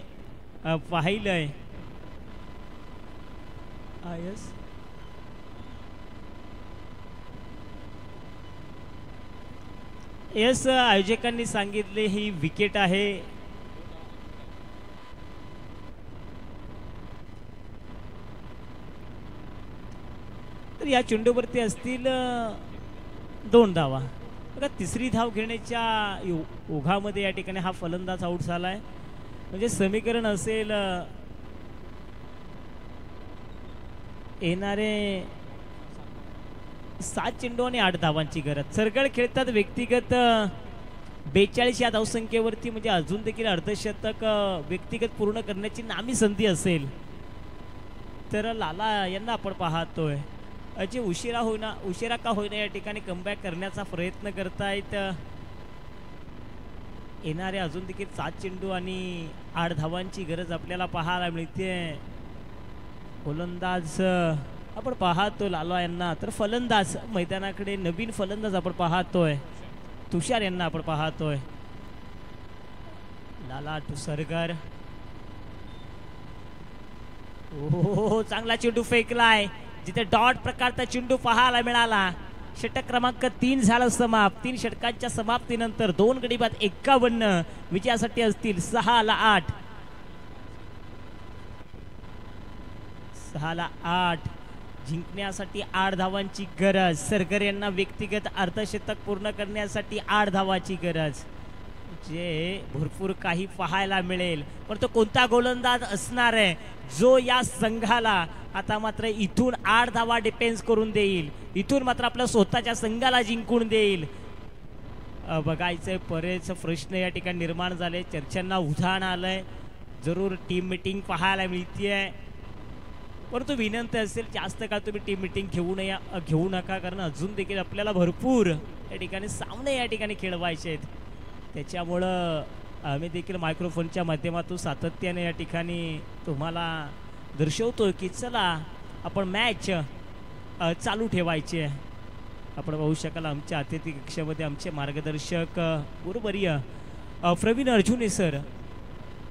पाहिलंय. यस, यस, आयोजकांनी सांगितले ही विकेट आहे. तर या चेंडूवरती असतील 2 धावा. बघा, 3री धाव घेण्याच्या ओघामध्ये या ठिकाणी हा फलंदाज आउट झालाय. म्हणजे समीकरण असेल येणारे 7 चेंडू आणि 8 धावांची गरज. सरगळ खेळतात व्यक्तिगत 42 या धावसंख्येवरती. म्हणजे अजून देखील अर्धशतक व्यक्तिगत पूर्ण करण्याची नामी संधी असेल तर लाला यांना आपण पाहतोय जे उशिरा का होईना या ठिकाणी कमबॅक करण्याचा प्रयत्न करतायत. येणारे अजून देखील 7 चेंडू आणि 8 धावांची गरज आपल्याला पाहायला मिळते. गोलंदाज आपण पाहतो लाला यांना, तर फलंदाज मैदानाकडे नवीन फलंदाज आपण पाहतोय तुषार यांना आपण पाहतोय. लाला टुसरकर, ओ चांगला चेंडू फेकलाय, जिथे डॉट प्रकारचा चेंडू पाहायला मिळाला. षटक क्रमांक 3 झाला समाप्त. 3 षटकांच्या समाप्तीनंतर 2 गडी बाद 51 विजयासाठी असतील 6-8. 6-8 जिंकण्यासाठी 8 धावांची गरज. सरगर यांना व्यक्तिगत अर्धशतक पूर्ण करण्यासाठी 8 धावाची गरज, जे भरपूर काही पाहायला मिळेल. पण तो कोणता गोलंदाज असणार आहे जो या संघाला आता मात्र इथून 8 धावा डिफेन्स करून देईल, इथून मात्र आपल्या स्वतःच्या संघाला जिंकून देईल. बघायचंय. बरेच प्रश्न या ठिकाणी निर्माण झाले, चर्चांना उधाण आलंय. जरूर टीम मीटिंग पाहायला मिळतीये, परंतु विनंती असेल जास्त काळ तुम्ही टीम मीटिंग घेऊ नका, कारण अजून देखील आपल्याला भरपूर या ठिकाणी सामने या ठिकाणी खेळवायचे आहेत. त्याच्यामुळं आम्ही देखील मायक्रोफोनच्या माध्यमातून सातत्याने या ठिकाणी तुम्हाला दर्शवतोय की चला आपण मॅच चालू ठेवायची आहे. आपण पाहू शकाल आमच्या अतिथी कक्षामध्ये आमचे मार्गदर्शक गुरुवर्य प्रवीण अर्जुने सर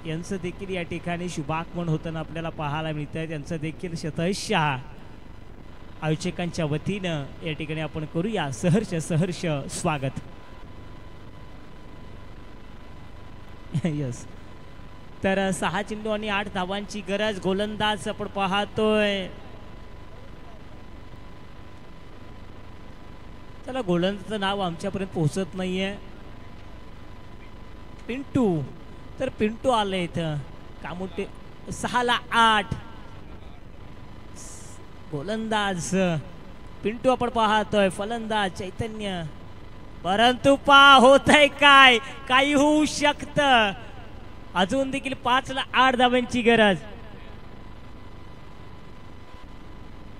यांचं देखील या ठिकाणी शुभागमन होताना आपल्याला पाहायला मिळत आहे. त्यांचं देखील शतशः आयोजकांच्या वतीनं या ठिकाणी आपण करूया सहर्ष स्वागत. यस. तर 6 चेंडू आणि 8 धावांची गरज. गोलंदाज आपण पाहतोय, चला गोलंदाजचं नाव आमच्यापर्यंत पोहोचत नाहीये. पिंटू, तर पिंटू आले इथं कामोटे. 6-8 गोलंदाज पिंटू आपण पाहतोय. फलंदाज चैतन्य, परंतु होतय काय, काही होऊ शकतं. अजून देखील 5-8 धावांची गरज.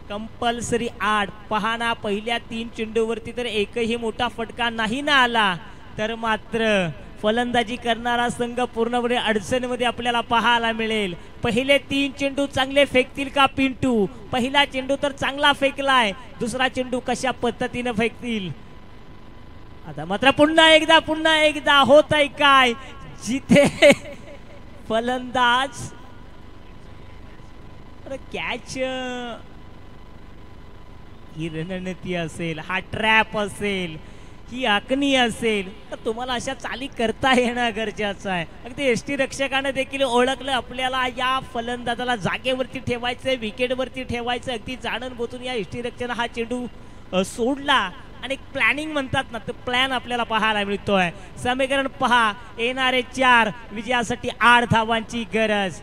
कंपल्सरी 8. पहाना पहिल्या 3 चेंडूवरती तर एकही मोठा फटका नाही ना आला, तर मात्र फलंदाजी करणारा संघ पूर्णपणे अडचणीमध्ये आपल्याला पाहायला मिळेल. पहिले 3 चेंडू चांगले फेकतील का पिंटू? पहिला चेंडू तर चांगला फेकलाय, दुसरा चेंडू कशा पद्धतीने फेकतील? आता मात्र पुन्हा एकदा होत आहे काय, जिथे फलंदाज कॅच, ही रणनीती असेल, हा ट्रॅप असेल, ही आखणी असेल, तर तुम्हाला अशा चाली करता येणं गरजेचं आहे. अगदी एसटी रक्षकाने देखील ओळखलं आपल्याला या फलंदाजाला जागेवरती ठेवायचं, विकेटवरती ठेवायचं. अगदी जाणून बोतून या एसटी रक्षकाने हा चेंडू सोडला आणि प्लॅनिंग म्हणतात ना, तो प्लॅन आपल्याला पाहायला मिळतोय. समीकरण पहा, येणारे 4 विजयासाठी 8 धावांची गरज.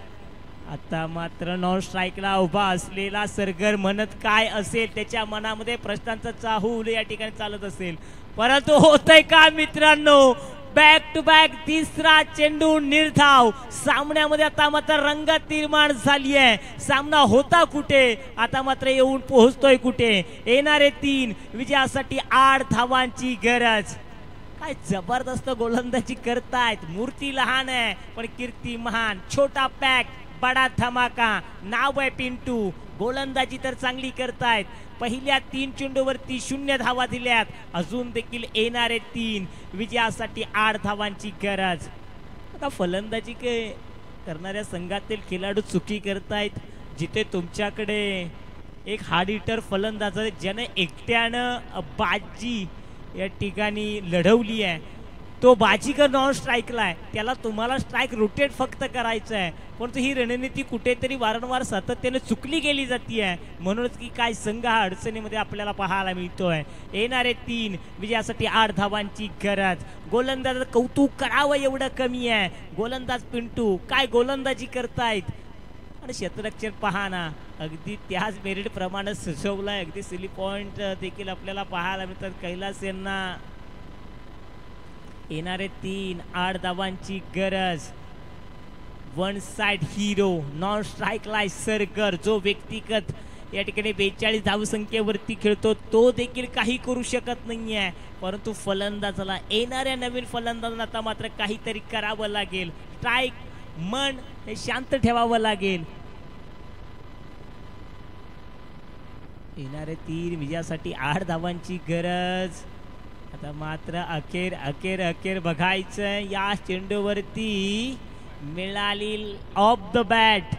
आता मात्र नॉन स्ट्राईकला उभा असलेला सरगर म्हणत काय असेल, त्याच्या मनामध्ये प्रश्नांचा चाहूल या ठिकाणी चालत असेल. परंतु होतंय का मित्रांनो, बॅक टू बॅक तिसरा चेंडू निर्धाव. सामन्यामध्ये आता मात्र रंगत निर्माण झाली आहे. सामना होता कुठे, आता मात्र येऊन पोहोचतोय कुठे. येणारे 3 विजयासाठी 8 धावांची गरज. काय जबरदस्त गोलंदाजी करतायत. मूर्ती लहान आहे पण कीर्ती महान. छोटा पॅक बडा धमाका, नाव आहे पिंटू. गोलंदाजी तर चांगली करतायत. पहिल्या 3 चेंडूवरती 0 धावा दिल्यात. अजून देखील येणारे 3 विजयासाठी 8 धावांची गरज. आता फलंदाजी करणाऱ्या संघातील खेळाडू चुकी करतायत. जिथे तुमच्याकडे एक हार्ड हिटर फलंदाज आहे, ज्याने एकट्यानं बाजी या ठिकाणी लढवली आहे, तो बाजीगर नॉन स्ट्राईकला आहे, त्याला तुम्हाला स्ट्राईक रोटेट फक्त करायचं आहे. परंतु ही रणनीती कुठेतरी वारंवार सातत्याने चुकली गेली जाते आहे. म्हणूनच की काय संघ हा अडचणीमध्ये आपल्याला पाहायला मिळतोय. येणारे 3 विजयासाठी 8 धावांची गरज. गोलंदाज कौतुक करावं एवढं कमी आहे. गोलंदाज पिंटू काय गोलंदाजी करतायत. आणि क्षेत्ररक्षण पहाना अगदी त्याच मेरिट प्रमाणे सजवलाय. अगदी सिली पॉइंट देखील आपल्याला पाहायला मिळतात कैलास यांना. येणारे 3 8 धावांची गरज. One side hero non strike लाय सरगर, जो व्यक्तिगत या ठिकाणी 42 धावसंख्येवरती खेळतो, तो देखील काही करू शकत नाहीये. परंतु फलंदाजाला, येणाऱ्या नवीन फलंदाजांना आता मात्र काहीतरी करावं लागेल. स्ट्राईक मन हे शांत ठेवावं लागेल. येणारे 3 विजयासाठी 8 धावांची गरज. आता मात्र अखेर अखेर अखेर बघायचं या चेंडूवरती मिळाली ऑफ द बॅट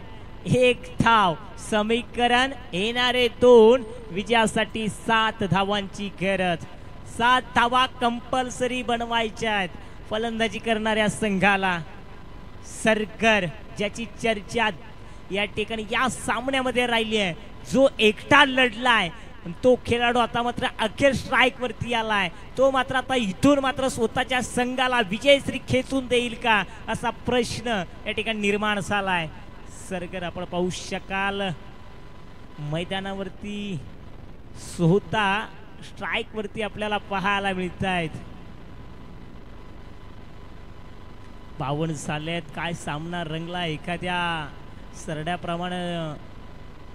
1 धाव. समीकरण येणारे 2 विजयासाठी 7 धावांची गरज. 7 धावा कंपल्सरी बनवायच्या आहेत फलंदाजी करणाऱ्या संघाला. सरगर ज्याची चर्चा या ठिकाणी या सामन्यामध्ये राहिली आहे, जो एकटा लढलाय तो खेळाडू आता मात्र अखेर स्ट्राईक वरती आलाय. तो मात्र आता इथून मात्र स्वतःच्या संघाला विजयश्री खेचून देईल का असा प्रश्न या ठिकाणी निर्माण झालाय. सरगर आपण पाहू शकाल मैदानावरती स्वतः स्ट्राईक वरती आपल्याला पाहायला मिळत आहेत. 52 झालेत. काय सामना रंगला. एखाद्या सरड्याप्रमाणे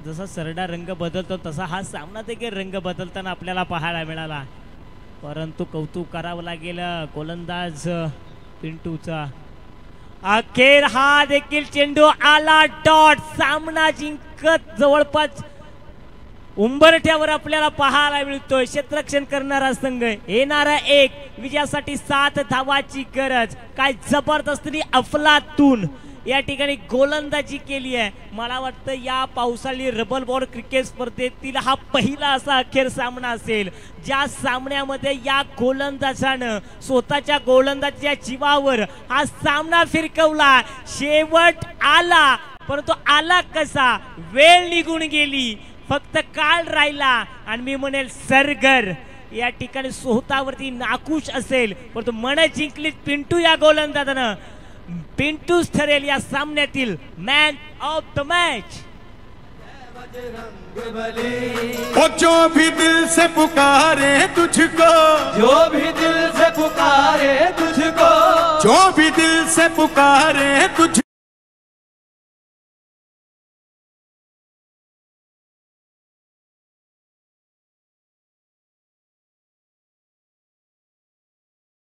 जसा सरडा रंग बदलतो तसा हा सामना देखील रंग बदलताना आपल्याला पाहायला मिळाला. परंतु कौतुक करावं लागेल गोलंदाज पिंटूचा. अखेर हा देखील चेंडू आला डॉट. सामना जिंकत जवळपास उंबरठ्यावर आपल्याला पाहायला मिळतोय क्षेत्ररक्षण करणारा संघ. येणारा 1 विजयासाठी 7 धावाची गरज. काय जबरदस्त अफलातून या ठिकाणी गोलंदाजी केली आहे. मला वाटतं या पावसाळी रबल बॉल क्रिकेट स्पर्धेतील हा पहिला असा अखेर सामना असेल ज्या सामन्यामध्ये या गोलंदाजानं स्वतःच्या गोलंदाजीच्या जीवावर हा सामना फिरकवला. शेवट आला, परंतु आला कसा. वेळ निघून गेली, फक्त काळ राहिला. आणि मी म्हणेल सरगर या ठिकाणी स्वतःवरती नाखुश असेल, परंतु मन जिंकली पिंटू या गोलंदाजानं. पिंटूच ठरेल या सामन्यातील मॅन ऑफ द मॅच. जो भी दिल से पुकारे तुझको, जो भी दिल से पुकारे तुझको, जो भी दिल से पुकारे तुझको.